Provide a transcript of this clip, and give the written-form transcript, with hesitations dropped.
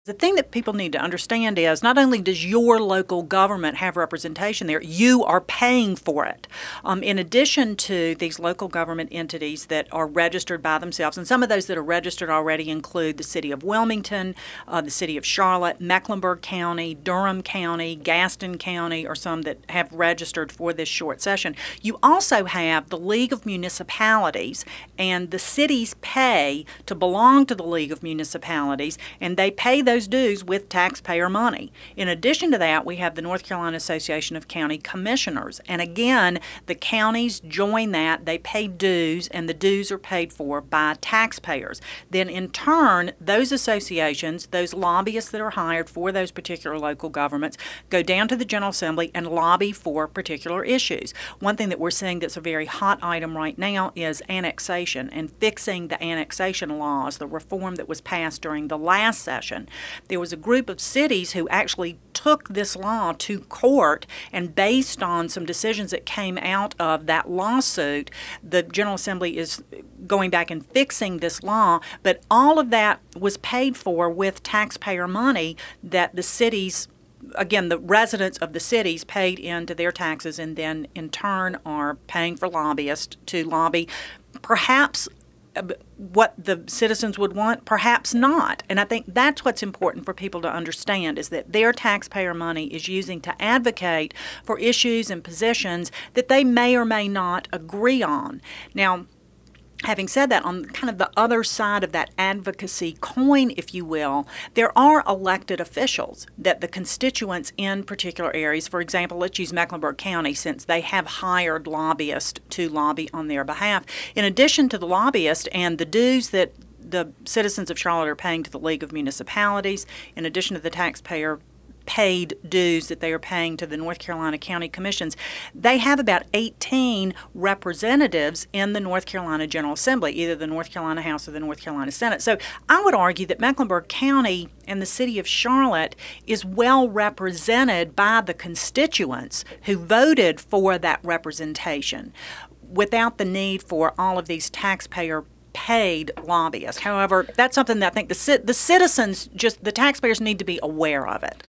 The thing that people need to understand is not only does your local government have representation there, you are paying for it. In addition to these local government entities that are registered by themselves, and some of those that are registered already include the City of Wilmington, the City of Charlotte, Mecklenburg County, Durham County, Gaston County, or some that have registered for this short session. You also have the League of Municipalities, and the cities pay to belong to the League of Municipalities, and they pay those dues with taxpayer money. In addition to that, we have the North Carolina Association of County Commissioners, and again, the counties join that. They pay dues, and the dues are paid for by taxpayers. Then in turn, those associations, those lobbyists that are hired for those particular local governments, go down to the General Assembly and lobby for particular issues. One thing that we're seeing that's a very hot item right now is annexation and fixing the annexation laws, the reform that was passed during the last session. There was a group of cities who actually took this law to court, and based on some decisions that came out of that lawsuit, the General Assembly is going back and fixing this law, but all of that was paid for with taxpayer money that the cities, again, the residents of the cities paid into their taxes, and then in turn are paying for lobbyists to lobby perhaps what the citizens would want, perhaps not. And I think that's what's important for people to understand, is that their taxpayer money is using to advocate for issues and positions that they may or may not agree on. Now, having said that, on kind of the other side of that advocacy coin, if you will, there are elected officials that the constituents in particular areas, for example, let's use Mecklenburg County, since they have hired lobbyists to lobby on their behalf. In addition to the lobbyists and the dues that the citizens of Charlotte are paying to the League of Municipalities, in addition to the taxpayer paid dues that they are paying to the North Carolina County Commissions, they have about 18 representatives in the North Carolina General Assembly, either the North Carolina House or the North Carolina Senate. So I would argue that Mecklenburg County and the City of Charlotte is well represented by the constituents who voted for that representation without the need for all of these taxpayer paid lobbyists. However, that's something that I think the citizens, just the taxpayers, need to be aware of it.